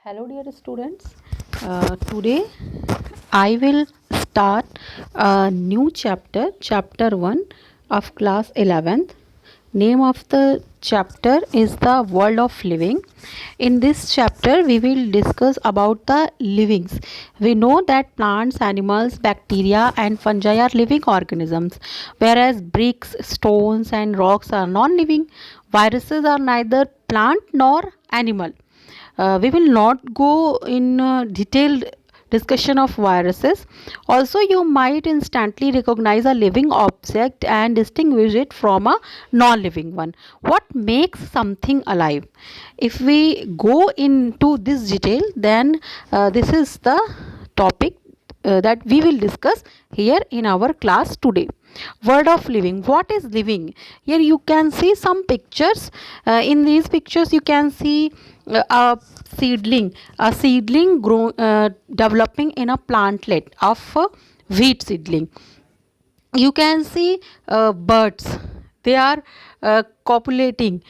Hello, dear students. Today I will start a new chapter, chapter 1 of class 11th. Name of the chapter is the world of living. In this chapter we will discuss about the livings. We know that plants, animals, bacteria and fungi are living organisms, whereas bricks, stones and rocks are non-living. Viruses are neither plant nor animal. We will not go in detailed discussion of viruses. Also, you might instantly recognize a living object and distinguish it from a non-living one. What makes something alive? If we go into this detail, then this is the topic that we will discuss here in our class today. Word of living. What is living? Here you can see some pictures. In these pictures you can see a seedling developing in a plantlet of wheat seedling. You can see birds, they are copulating,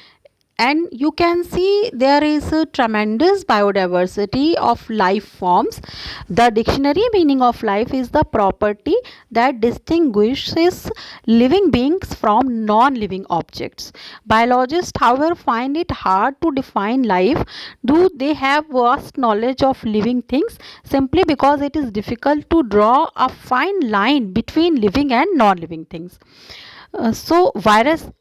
and you can see there is a tremendous biodiversity of life forms. The dictionary meaning of life is the property that distinguishes living beings from non-living objects. Biologists, however, find it hard to define life. Do they have vast knowledge of living things? Simply because it is difficult to draw a fine line between living and non-living things. Virus is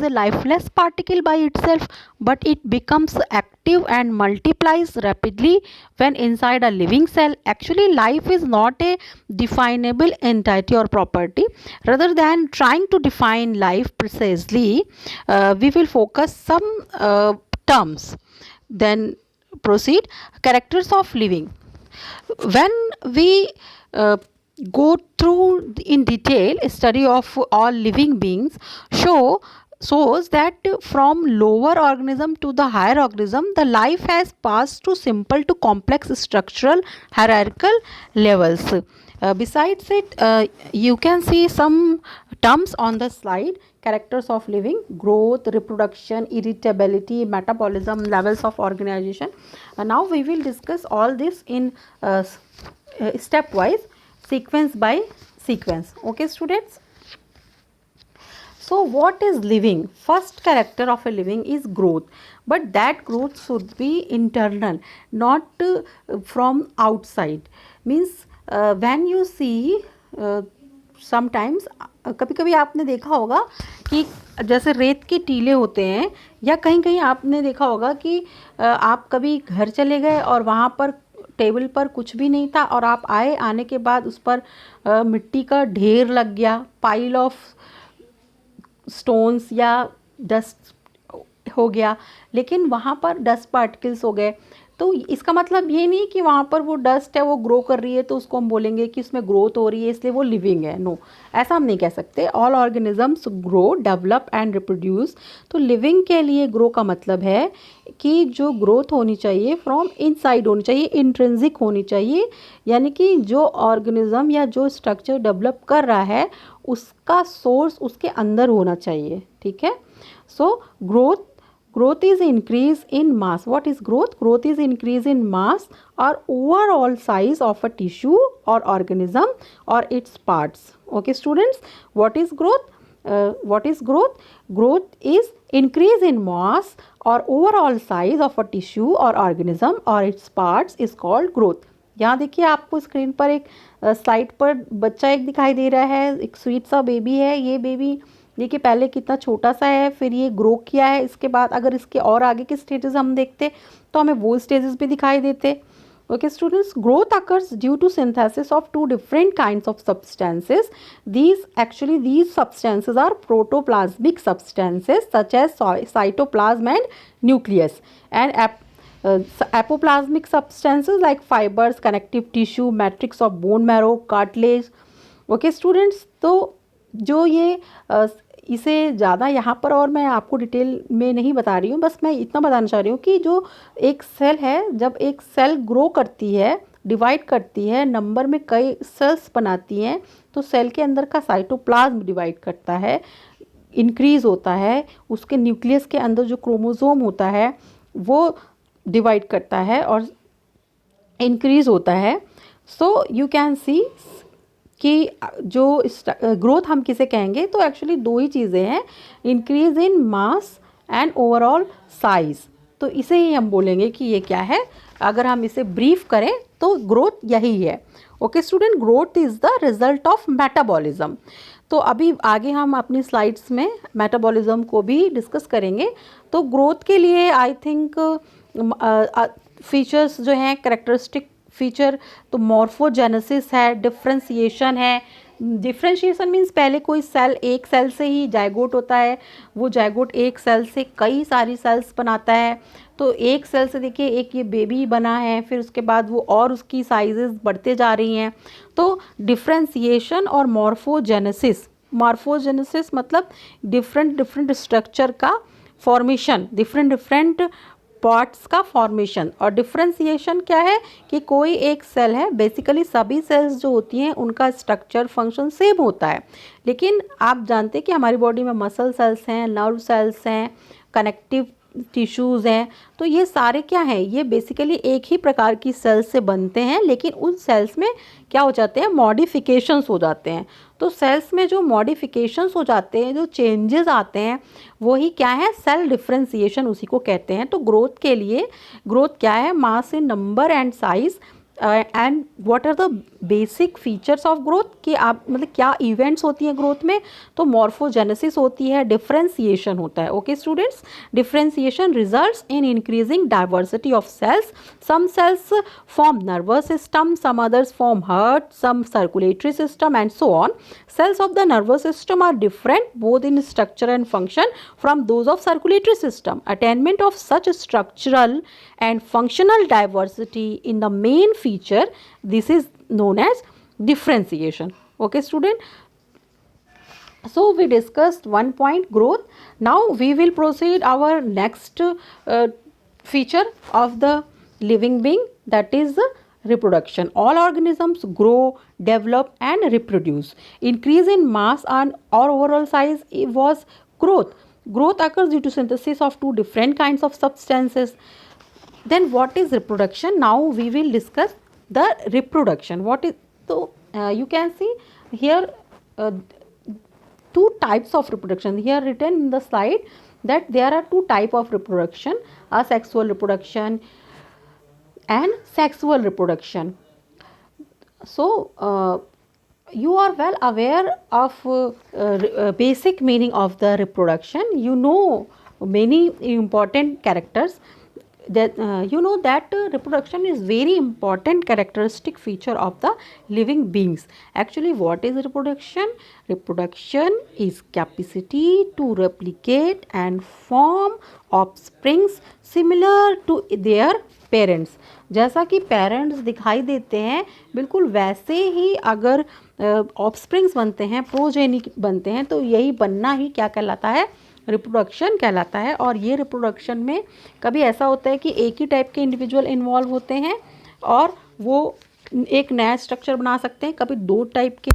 a lifeless particle by itself, but it becomes active and multiplies rapidly when inside a living cell. Actually, life is not a definable entity or property. Rather than trying to define life precisely, we will focus some terms. Then proceed. Characters of living. When we go through in detail a study of all living beings shows that from lower organism to the higher organism, the life has passed to simple to complex structural hierarchical levels. Besides it, you can see some terms on the slide. Characters of living: growth, reproduction, irritability, metabolism, levels of organization. Now we will discuss all this in stepwise, sequence by sequence. Okay, students? So what is living? First character of a living is growth, but that growth should be internal, not from outside. Means when you see sometimes कभी कभी आपने देखा होगा कि जैसे रेत के टीले होते हैं, या कहीं कहीं आपने देखा होगा कि आप कभी घर चले गए और वहाँ पर टेबल पर कुछ भी नहीं था और आप आने के बाद उस पर मिट्टी का ढेर लग गया, पाइल ऑफ स्टोन्स या डस्ट हो गया, लेकिन वहाँ पर डस्ट पार्टिकल्स हो गए. तो इसका मतलब ये नहीं कि वहाँ पर वो डस्ट है वो ग्रो कर रही है तो उसको हम बोलेंगे कि उसमें ग्रोथ हो रही है इसलिए वो लिविंग है. नो, ऐसा हम नहीं कह सकते. All organisms grow, develop and reproduce. तो लिविंग के लिए ग्रो का मतलब है कि जो ग्रोथ होनी चाहिए फ्रॉम इनसाइड होनी चाहिए, इंट्रिंसिक होनी चाहिए, यानी कि जो ऑर्गेनिज्म या जो स्ट्रक्चर डेवलप कर रहा है उसका सोर्स उसके अंदर होना चाहिए. ठीक है. सो growth is increase in mass. What is growth? Growth is increase in mass or overall size of a tissue or organism or its parts. Okay, students, what is growth? What is growth? Growth is increase in mass or overall size of a tissue or organism or its parts is called growth. यहाँ देखिए आपको screen पर एक slide पर बच्चा एक दिखाई दे रहा है, एक स्वीट सा बेबी है. ये बेबी देखिए पहले कितना छोटा सा है, फिर ये ग्रो किया है. इसके बाद अगर इसके और आगे के स्टेजेस हम देखते तो हमें वो स्टेजेस भी दिखाई देते. Okay, students, growth occurs due to synthesis of two different kinds of substances. These substances are protoplasmic substances such as cytoplasm and nucleus, and apoplasmic substances like fibers, connective tissue, matrix of bone marrow, cartilage. Okay, students, तो जो ये इसे ज़्यादा यहाँ पर और मैं आपको डिटेल में नहीं बता रही हूँ, बस मैं इतना बताना चाह रही हूँ कि जो एक सेल है, जब एक सेल ग्रो करती है, डिवाइड करती है, नंबर में कई सेल्स बनाती हैं, तो सेल के अंदर का साइटोप्लाज्म डिवाइड करता है, इंक्रीज़ होता है. उसके न्यूक्लियस के अंदर जो क्रोमोसोम होता है वो डिवाइड करता है और इंक्रीज होता है। सो यू कैन सी कि जो ग्रोथ हम किसे कहेंगे, तो एक्चुअली दो ही चीज़ें हैं, increase in mass and overall size. तो इसे ही हम बोलेंगे कि ये क्या है। अगर हम इसे ब्रीफ करें तो ग्रोथ यही है। Okay student, growth is the result of metabolism. तो अभी आगे हम अपनी स्लाइड्स में मेटाबॉलिज्म को भी डिस्कस करेंगे। तो ग्रोथ के लिए आई थिंक फीचर्स जो हैं, करेक्टरिस्टिक फीचर, तो मॉर्फोजेनेसिस है, डिफ्रेंसिएशन है। डिफ्रेंशिएशन मीन्स पहले कोई सेल, एक सेल से ही जाइगोट होता है, वो जाइगोट एक सेल से कई सारी सेल्स बनाता है। तो एक सेल से देखिए एक ये बेबी बना है, फिर उसके बाद वो और उसकी साइजेस बढ़ते जा रही हैं। तो डिफ्रेंसिएशन और मॉर्फोजेनेसिस, मॉर्फोजेनेसिस मतलब डिफरेंट डिफरेंट स्ट्रक्चर का फॉर्मेशन, डिफरेंट डिफरेंट पार्ट्स का फॉर्मेशन। और डिफरेंशिएशन क्या है कि कोई एक सेल है, बेसिकली सभी सेल्स जो होती हैं उनका स्ट्रक्चर फंक्शन सेम होता है, लेकिन आप जानते हैं कि हमारी बॉडी में मसल सेल्स हैं, नर्व सेल्स हैं, कनेक्टिव टिश्यूज़ हैं। तो ये सारे क्या हैं, ये बेसिकली एक ही प्रकार की सेल्स से बनते हैं, लेकिन उन सेल्स में क्या हो जाते हैं, मॉडिफिकेशंस हो जाते हैं। तो सेल्स में जो मॉडिफिकेशंस हो जाते हैं, जो चेंजेस आते हैं, वही क्या है, सेल डिफरेंशिएशन उसी को कहते हैं। तो ग्रोथ के लिए, ग्रोथ क्या है, mass in number and size and what are the basic features of growth, कि आप मतलब क्या इवेंट्स होती हैं ग्रोथ में। तो मॉर्फोजेनेसिस होती है, डिफरेंशिएशन होता है। Okay students, differentiation results in increasing diversity of cells. Some cells form nervous system, some others form heart, some circulatory system, and so on. Cells of the nervous system are different both in structure and function from those of circulatory system. Attainment of such structural and functional diversity in the main feature, this is known as differentiation. Okay student, so we discussed one point, growth. Now we will proceed our next feature of the living being, that is reproduction. All organisms grow, develop and reproduce. Increase in mass and or overall size was growth. Growth occurs due to synthesis of two different kinds of substances. Then what is reproduction? Now we will discuss the reproduction. What is, so you can see here uh, two types of reproduction here written in the slide, that there are two type of reproduction, asexual reproduction and sexual reproduction. So you are well aware of basic meaning of the reproduction. You know many important characters, that you know that reproduction is very important characteristic feature of the living beings. Actually, what is reproduction? Reproduction is capacity to replicate and form offsprings similar to their parents. जैसा कि parents दिखाई देते हैं, बिल्कुल वैसे ही अगर offsprings बनते हैं, प्रोजेनी बनते हैं, तो यही बनना ही क्या कहलाता है, रिप्रोडक्शन कहलाता है। और ये रिप्रोडक्शन में कभी ऐसा होता है कि एक ही टाइप के इंडिविजुअल इन्वॉल्व होते हैं और वो एक नया स्ट्रक्चर बना सकते हैं, कभी दो टाइप के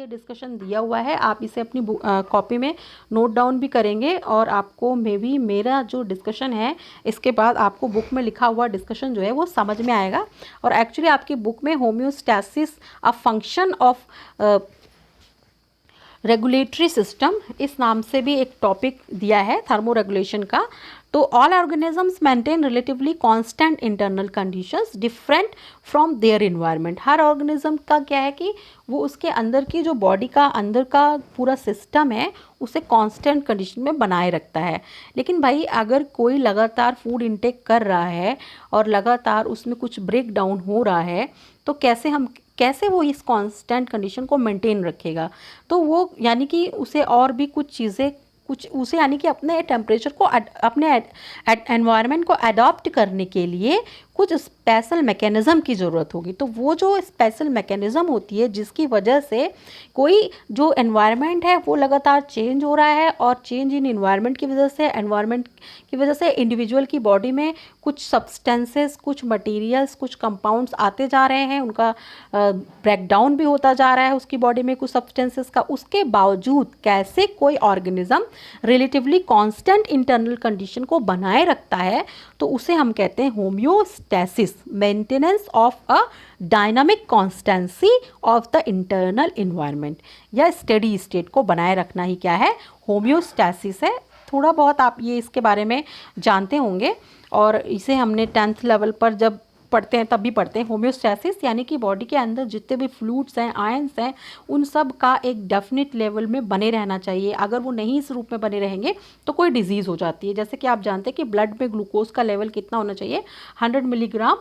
ये डिस्कशन दिया हुआ है, आप इसे अपनी कॉपी में नोट डाउन भी करेंगे और आपको मे बी मेरा जो डिस्कशन है इसके बाद आपको बुक में लिखा हुआ डिस्कशन जो है वो समझ में आएगा। और एक्चुअली आपकी बुक में homeostasis a function of regulatory system इस नाम से भी एक टॉपिक दिया है थर्मो रेगुलेशन का। तो all organisms maintain relatively constant internal conditions different from their environment. Her organism का क्या है कि वो उसके अंदर की जो बॉडी का अंदर का पूरा सिस्टम है उसे कांस्टेंट कंडीशन में बनाए रखता है। लेकिन भाई अगर कोई लगातार फूड इंटेक कर रहा है और लगातार उसमें कुछ ब्रेक डाउन हो रहा है तो कैसे वो इस कांस्टेंट कंडीशन को मेंटेन रखेगा। तो वो यानी कि उसे और भी कुछ चीज़ें उसे यानी कि अपने टेम्परेचर को अपने एनवायरनमेंट को अडॉप्ट करने के लिए कुछ स्पेशल मैकेनिज़्म की ज़रूरत होगी। तो वो जो स्पेशल मैकेनिज़्म होती है जिसकी वजह से कोई जो एनवायरनमेंट है वो लगातार चेंज हो रहा है और चेंज इन एनवायरनमेंट की वजह से इंडिविजुअल की बॉडी में कुछ सब्सटेंसेस, कुछ मटेरियल्स, कुछ कंपाउंड्स आते जा रहे हैं, उनका ब्रेकडाउन भी होता जा रहा है उसकी बॉडी में कुछ सब्सटेंसेस का। उसके बावजूद कैसे कोई organism relatively constant internal condition को बनाए रखता है, तो उसे हम कहते हैं homeostasis, maintenance of a dynamic constituency of the internal environment, या स्टेडी स्टेट को बनाए रखना ही क्या है, होम्योस्टैसिस है। थोड़ा बहुत आप ये इसके बारे में जानते होंगे और इसे हमने 10th लेवल पर जब पढ़ते हैं तब भी पढ़ते हैं। होम्योस्टैसिस यानी कि बॉडी के अंदर जितने भी फ्लूइड्स हैं, आयंस हैं, उन सब का एक डेफिनेट लेवल में बने रहना चाहिए। अगर वो नहीं इस रूप में बने रहेंगे तो कोई डिजीज़ हो जाती है। जैसे कि आप जानते हैं कि ब्लड में ग्लूकोज का लेवल कितना होना चाहिए, 100 मिलीग्राम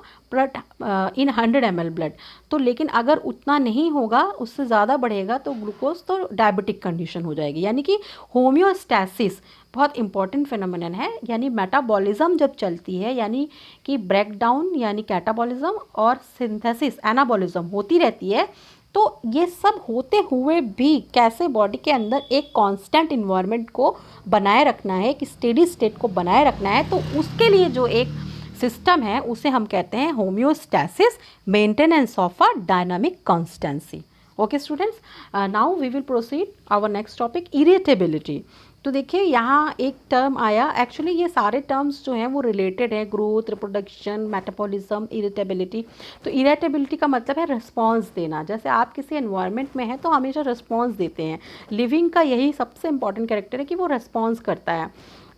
इन 100 ml ब्लड। तो लेकिन अगर उतना नहीं होगा, उससे ज़्यादा बढ़ेगा तो ग्लूकोज तो डायबिटिक कंडीशन हो जाएगी। यानी कि होम्योस्टैसिस बहुत इंपॉर्टेंट फिनोमिनन है। यानी मेटाबॉलिज्म जब चलती है, यानी कि ब्रेकडाउन यानी कैटाबॉलिज्म और सिंथेसिस एनाबॉलिज्म होती रहती है, तो ये सब होते हुए भी कैसे बॉडी के अंदर एक कांस्टेंट इन्वायरमेंट को बनाए रखना है, एक स्टेडी स्टेट को बनाए रखना है, तो उसके लिए जो एक सिस्टम है उसे हम कहते हैं homeostasis, maintenance of a dynamic constancy. Okay students, now we will proceed our next topic, irritability. तो देखिए यहाँ एक टर्म आया, एक्चुअली ये सारे टर्म्स जो हैं वो रिलेटेड है, ग्रोथ, रिप्रोडक्शन, मेटाबॉलिज्म, इरिटेबिलिटी। तो इरिटेबिलिटी का मतलब है रिस्पॉन्स देना। जैसे आप किसी एनवायरनमेंट में हैं तो हमेशा रिस्पॉन्स देते हैं। लिविंग का यही सबसे इंपॉर्टेंट कैरेक्टर है कि वो रिस्पॉन्स करता है।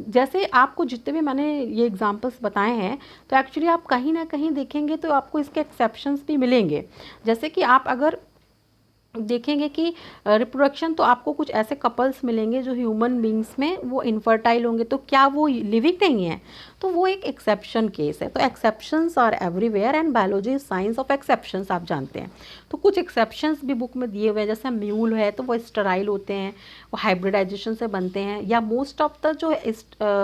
जैसे आपको जितने भी मैंने ये एग्जांपल्स बताए हैं तो एक्चुअली आप कहीं ना कहीं देखेंगे तो आपको इसके एक्सेप्शंस भी मिलेंगे। जैसे कि आप अगर देखेंगे कि रिप्रोडक्शन, तो आपको कुछ ऐसे कपल्स मिलेंगे जो ह्यूमन बींग्स में वो इनफर्टाइल होंगे, तो क्या वो लिविंग नहीं है? तो वो एक एक्सेप्शन केस है। तो exceptions are everywhere and biology is science of exceptions, आप जानते हैं। तो कुछ एक्सेप्शंस भी बुक में दिए हुए हैं, जैसे म्यूल है तो वो स्टेराइल होते हैं, वो हाइब्रिडाइजेशन से बनते हैं, या मोस्ट ऑफ द जो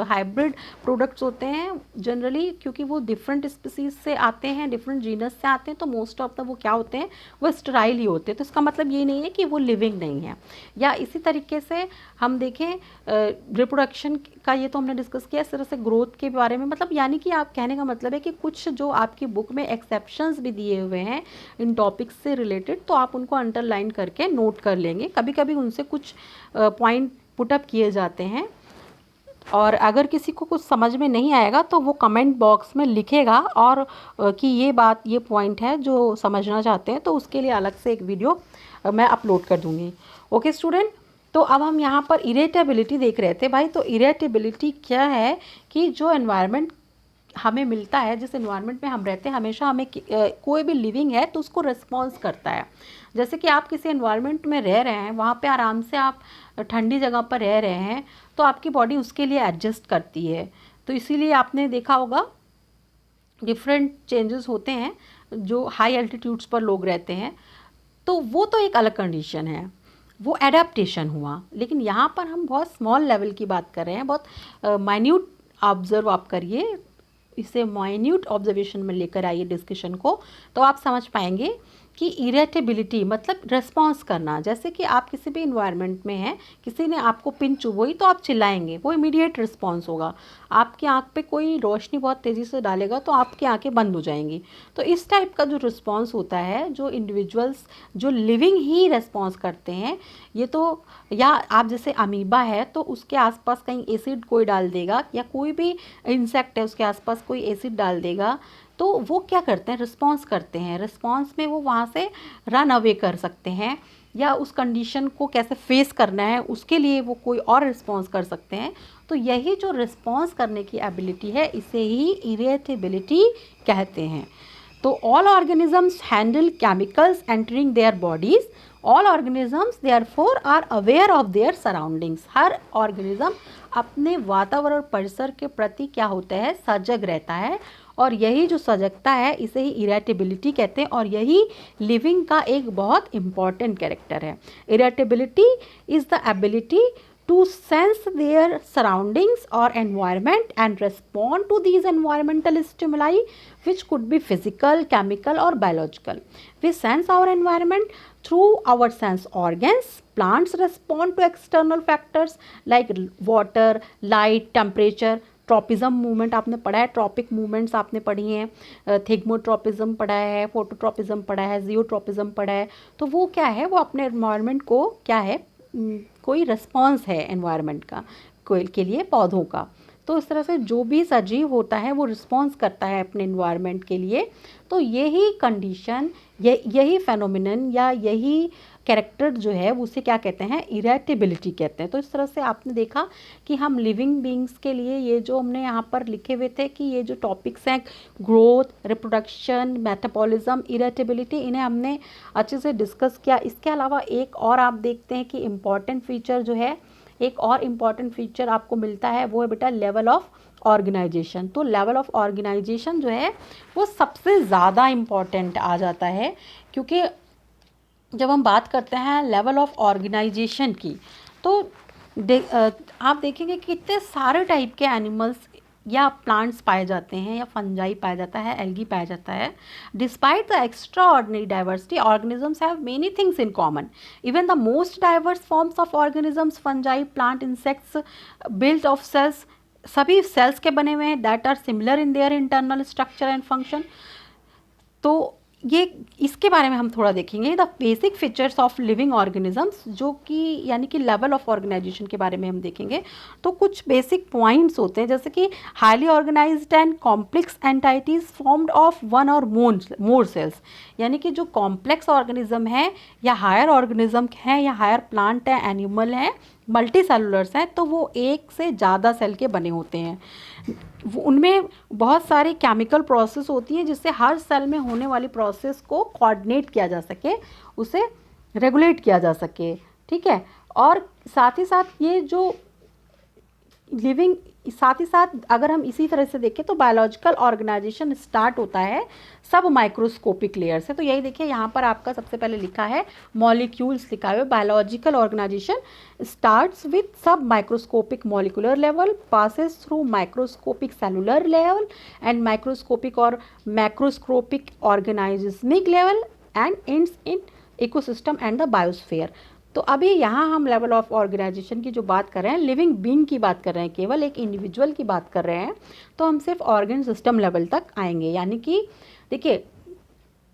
हाइब्रिड प्रोडक्ट्स होते हैं जनरली क्योंकि वो डिफरेंट स्पीसीज से आते हैं, डिफरेंट जीनस से आते हैं, तो मोस्ट ऑफ द वो क्या होते हैं, वो स्टेराइल ही होते हैं। तो इसका मतलब ये नहीं है कि वो लिविंग नहीं है। या इसी तरीके से हम देखें रिप्रोडक्शन का, ये तो हमने डिस्कस किया। इस तरह से ग्रोथ के बारे में, मतलब यानी कि आप कहने का मतलब है कि कुछ जो आपकी बुक में एक्सेप्शंस भी दिए हुए हैं इन टॉपिक्स से रिलेटेड, तो आप उनको अंडरलाइन करके नोट कर लेंगे। कभी कभी उनसे कुछ पॉइंट पुटअप किए जाते हैं, और अगर किसी को कुछ समझ में नहीं आएगा तो वो कमेंट बॉक्स में लिखेगा और कि ये बात, ये पॉइंट है जो समझना चाहते हैं, तो उसके लिए अलग से एक वीडियो मैं अपलोड कर दूँगी। ओके स्टूडेंट, तो अब हम यहाँ पर इरिटेबिलिटी देख रहे थे भाई। तो इरिटेबिलिटी क्या है कि जो एनवायरनमेंट हमें मिलता है, जिस एनवायरनमेंट में हम रहते हैं, हमेशा हमें कोई भी लिविंग है तो उसको रिस्पॉन्स करता है। जैसे कि आप किसी एनवायरनमेंट में रह रहे हैं, वहाँ पे आराम से आप ठंडी जगह पर रह रहे हैं, तो आपकी बॉडी उसके लिए एडजस्ट करती है। तो इसीलिए आपने देखा होगा डिफरेंट चेंजेस होते हैं जो हाई एल्टीट्यूड्स पर लोग रहते हैं, तो वो तो एक अलग कंडीशन है, वो एडेप्टेशन हुआ। लेकिन यहाँ पर हम बहुत स्मॉल लेवल की बात कर रहे हैं, बहुत माइन्यूट ऑब्जर्व आप करिए, इसे माइन्यूट ऑब्जर्वेशन में लेकर आइए डिस्कशन को, तो आप समझ पाएंगे कि इरिटेबिलिटी मतलब रिस्पॉन्स करना, जैसे कि आप किसी भी इन्वायरमेंट में हैं, किसी ने आपको पिन चुभोई तो आप चिल्लाएंगे, वो इमीडिएट रिस्पॉन्स होगा। आपकी आंख पे कोई रोशनी बहुत तेज़ी से डालेगा तो आपकी आंखें बंद हो जाएंगी। तो इस टाइप का जो रिस्पॉन्स होता है, जो इंडिविजुअल्स जो लिविंग ही रिस्पॉन्स करते हैं, ये तो, या आप जैसे अमीबा है तो उसके आसपास कहीं एसिड कोई डाल देगा, या कोई भी इंसेक्ट है उसके आसपास कोई एसिड डाल देगा, तो वो क्या करते हैं, रिस्पॉन्स करते हैं। रिस्पॉन्स में वो वहाँ से रन अवे कर सकते हैं, या उस कंडीशन को कैसे फेस करना है उसके लिए वो कोई और रिस्पॉन्स कर सकते हैं। तो यही जो रिस्पॉन्स करने की एबिलिटी है, इसे ही इरिटेबिलिटी कहते हैं। तो all organisms handle chemicals entering their bodies. All organisms therefore are aware of their surroundings. हर ऑर्गेनिज्म अपने वातावरण परिसर के प्रति क्या होता है, सजग रहता है, और यही जो सजगता है इसे ही इरिटेबिलिटी कहते हैं, और यही लिविंग का एक बहुत इम्पॉर्टेंट कैरेक्टर है। Irritability is the ability to sense their surroundings or environment and respond to these environmental stimuli, which could be physical, chemical or biological. We sense our environment through our sense organs. Plants respond to external factors like water, light, temperature, tropism movement आपने पढ़ा है, tropic movements आपने पढ़ी हैं, thigmotropism पढ़ा है, phototropism पढ़ा है, जियोट्रॉपिज्म पढ़ा है। तो वो क्या है, वो अपने एनवायरनमेंट को क्या है, कोई रिस्पॉन्स है एनवायरनमेंट का, कोई के लिए पौधों का। तो इस तरह से जो भी सजीव होता है वो रिस्पॉन्स करता है अपने एनवायरनमेंट के लिए। तो यही कंडीशन, यही फेनोमेनन या यही कैरेक्टर जो है उसे क्या कहते हैं, इरिटेबिलिटी कहते हैं। तो इस तरह से आपने देखा कि हम लिविंग बींग्स के लिए ये जो हमने यहाँ पर लिखे हुए थे कि ये जो टॉपिक्स हैं, ग्रोथ, रिप्रोडक्शन, मेटाबॉलिज्म, इरिटेबिलिटी, इन्हें हमने अच्छे से डिस्कस किया। इसके अलावा एक और आप देखते हैं कि इम्पॉर्टेंट फीचर जो है, एक और इम्पॉर्टेंट फीचर आपको मिलता है, वो है बेटा लेवल ऑफ ऑर्गेनाइजेशन। तो लेवल ऑफ ऑर्गेनाइजेशन जो है वो सबसे ज़्यादा इम्पॉर्टेंट आ जाता है, क्योंकि जब हम बात करते हैं लेवल ऑफ ऑर्गेनाइजेशन की, तो आप देखेंगे कि कितने सारे टाइप के एनिमल्स या प्लांट्स पाए जाते हैं, या फंजाई पाया जाता है, एल्गी पाया जाता है। Despite the extraordinary diversity, organisms have many things in common. Even the most diverse forms of organisms, fungi, plant, insects, built of cells, सभी सेल्स के बने हुए हैं, that are similar in their internal structure and function. तो ये इसके बारे में हम थोड़ा देखेंगे, the basic features of living organisms, जो कि यानी कि लेवल ऑफ ऑर्गेनाइजेशन के बारे में हम देखेंगे। तो कुछ बेसिक पॉइंट्स होते हैं, जैसे कि highly organised and complex entities formed of one or more sales, यानी कि जो कॉम्प्लेक्स ऑर्गेनिज्म है, या हायर ऑर्गेनिज्म है, या हायर प्लांट है, एनिमल है, मल्टी सेलुलर्स हैं, तो वो एक से ज़्यादा सेल के बने होते हैं। उनमें बहुत सारी केमिकल प्रोसेस होती हैं जिससे हर सेल में होने वाली प्रोसेस को कोऑर्डिनेट किया जा सके, उसे रेगुलेट किया जा सके, ठीक है। और साथ ही साथ ये जो लिविंग, साथ ही साथ अगर हम इसी तरह से देखें तो बायोलॉजिकल ऑर्गेनाइजेशन स्टार्ट होता है सब माइक्रोस्कोपिक लेयर से। तो यही देखिए यहाँ पर आपका सबसे पहले लिखा है मॉलिक्यूल्स लिखा है। Biological organisation starts with sub microscopic molecular level, passes through microscopic cellular level and microscopic और macroscopic organismic level and ends in ecosystem and the biosphere. तो अभी यहाँ हम लेवल ऑफ ऑर्गेनाइजेशन की जो बात कर रहे हैं, लिविंग बीइंग की बात कर रहे हैं, केवल एक इंडिविजुअल की बात कर रहे हैं, तो हम सिर्फ ऑर्गन सिस्टम लेवल तक आएंगे। यानी कि देखिए,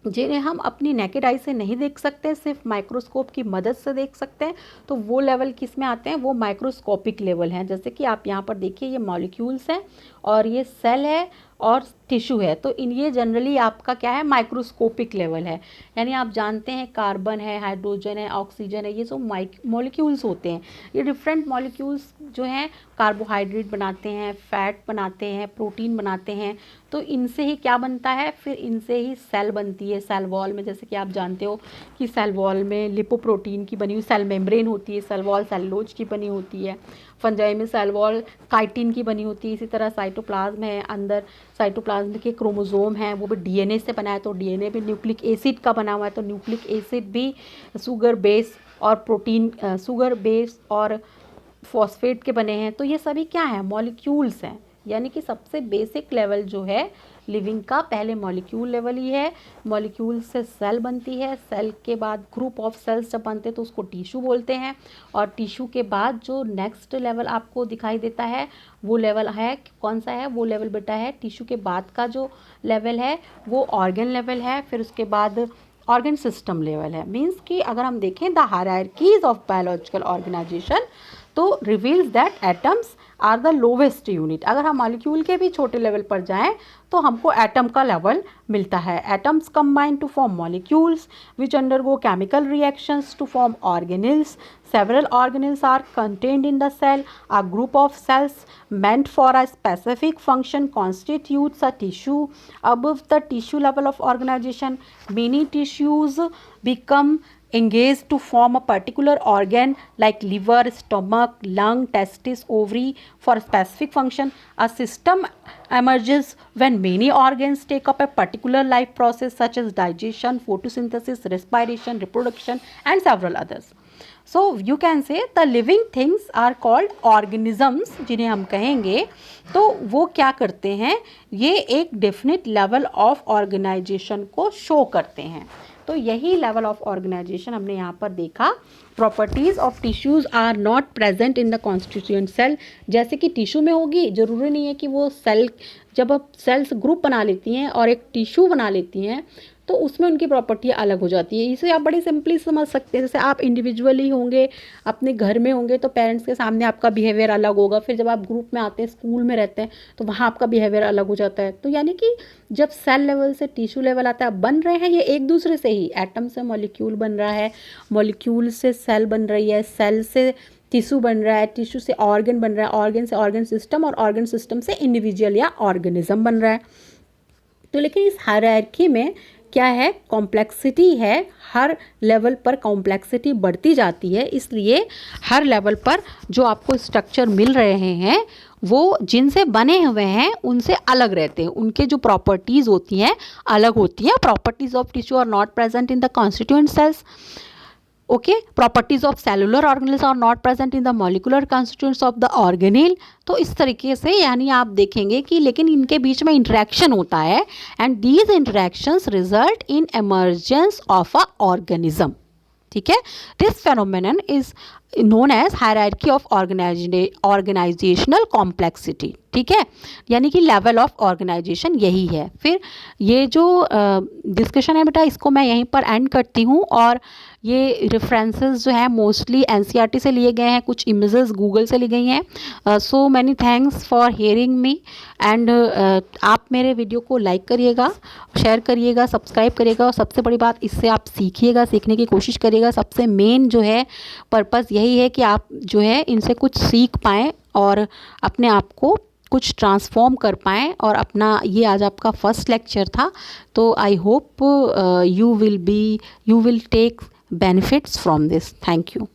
जिन्हें हम अपनी नेकेड आई से नहीं देख सकते, सिर्फ माइक्रोस्कोप की मदद से देख सकते हैं, तो वो लेवल किस में आते हैं, वो माइक्रोस्कोपिक लेवल हैं। जैसे कि आप यहाँ पर देखिए, ये मॉलिक्यूल्स हैं और ये सेल है और टिश्यू है, तो इन ये जनरली आपका क्या है, माइक्रोस्कोपिक लेवल है। यानी आप जानते हैं कार्बन है, हाइड्रोजन है, ऑक्सीजन है, ये सब मॉलिक्यूल्स होते हैं। ये डिफरेंट मॉलिक्यूल्स जो हैं कार्बोहाइड्रेट बनाते हैं, फैट बनाते हैं, प्रोटीन बनाते हैं, तो इनसे ही क्या बनता है, फिर इनसे ही सेल बनती है। सेल वॉल में जैसे कि आप जानते हो कि सेल वॉल में लिपोप्रोटीन की बनी हुई सेल मेम्ब्रेन होती है, सेल वॉल सेलुलोज की बनी होती है, फंजाई में सेल वॉल काइटिन की बनी होती है। इसी तरह साइटोप्लाज्म है, अंदर साइटोप्लाज्म के क्रोमोसोम है, वो भी डीएनए से बना है, तो डीएनए भी न्यूक्लिक एसिड का बना हुआ है, तो न्यूक्लिक एसिड भी शुगर बेस और प्रोटीन, शुगर बेस और फॉस्फेट के बने हैं। तो ये सभी क्या है, मॉलिक्यूल्स हैं, यानी कि सबसे बेसिक लेवल जो है लिविंग का, पहले मॉलिक्यूल लेवल ही है। मॉलिक्यूल से सेल बनती है, सेल के बाद ग्रुप ऑफ सेल्स जब बनते हैं तो उसको टिश्यू बोलते हैं। और टिश्यू के बाद जो नेक्स्ट लेवल आपको दिखाई देता है वो लेवल है, कौन सा है वो लेवल बेटा है, टिश्यू के बाद का जो लेवल है वो ऑर्गन लेवल है। फिर उसके बाद ऑर्गन सिस्टम लेवल है। मीन्स कि अगर हम देखें the hierarchies of biological organisation तो reveals that atoms are the lowest unit. अगर हम मॉलिक्यूल के भी छोटे लेवल पर जाएं तो हमको एटम का लेवल मिलता है। Atoms combine to form molecules which undergo chemical reactions to form organelles. Several organelles are contained in the cell. A group of cells meant for a specific function constitutes a tissue. Above the tissue level of organization, many tissues become engaged to form a particular organ like liver, stomach, lung, testis, ovary for a specific function. A system emerges when many organs take up a particular life process such as digestion, photosynthesis, respiration, reproduction and several others. So you can say the living things are called organisms, जिन्हें हम कहेंगे तो वो क्या करते हैं, ये एक डेफिनेट लेवल ऑफ ऑर्गेनाइजेशन को शो करते हैं। तो यही लेवल ऑफ ऑर्गेनाइजेशन हमने यहाँ पर देखा। Properties of tissues are not present in the constituent cell. जैसे कि टिश्यू में होगी, ज़रूरी नहीं है कि वो सेल, जब अब सेल्स ग्रुप बना लेती हैं और एक टिश्यू बना लेती हैं तो उसमें उनकी प्रॉपर्टी अलग हो जाती है। इसे आप बड़ी सिंपली समझ सकते हैं। जैसे आप इंडिविजुअली होंगे, अपने घर में होंगे तो पेरेंट्स के सामने आपका बिहेवियर अलग होगा, फिर जब आप ग्रुप में आते हैं, स्कूल में रहते हैं तो वहाँ आपका बिहेवियर अलग हो जाता है। तो यानी कि जब सेल लेवल से टिश्यू लेवल आता है, बन रहे हैं ये एक दूसरे से ही। एटम से मॉलिक्यूल बन रहा है, मॉलिक्यूल से सेल बन रही है, सेल से टिश्यू बन रहा है, टिश्यू से ऑर्गन बन रहा है, ऑर्गन से ऑर्गन सिस्टम और ऑर्गन सिस्टम से इंडिविजुअल या ऑर्गेनिज्म बन रहा है। तो लेकिन इस हायरार्की में क्या है, कॉम्प्लेक्सिटी है। हर लेवल पर कॉम्प्लेक्सिटी बढ़ती जाती है, इसलिए हर लेवल पर जो आपको स्ट्रक्चर मिल रहे हैं वो जिनसे बने हुए हैं उनसे अलग रहते हैं। उनके जो प्रॉपर्टीज़ होती हैं अलग होती हैं। Properties of tissue are not present in the constituent cells. Okay, properties of cellular organelles are not present in the molecular constituents of the organelle. तो इस तरीके से यानी आप देखेंगे कि लेकिन इनके बीच में इंटरेक्शन होता है and these interactions result in emergence of a organism. ठीक है, this phenomenon is known as hierarchy of organisational complexity. ठीक है, यानी कि लेवल ऑफ ऑर्गेनाइजेशन यही है। फिर ये जो डिस्कशन है बेटा इसको मैं यहीं पर एंड करती हूँ। और ये रेफरेंसेस जो है मोस्टली एनसीईआरटी से लिए गए हैं, कुछ इमेजेस गूगल से ली गई हैं। So many thanks for hearing me and आप मेरे वीडियो को लाइक करिएगा, शेयर करिएगा, सब्सक्राइब करिएगा और सबसे बड़ी बात इससे आप सीखिएगा, सीखने की कोशिश करिएगा। सबसे मेन जो है पर्पस यही है कि आप जो है इनसे कुछ सीख पाएँ और अपने आप को कुछ ट्रांसफॉर्म कर पाएँ। और अपना ये आज आपका फर्स्ट लेक्चर था, तो I hope you will take benefits from this. Thank you.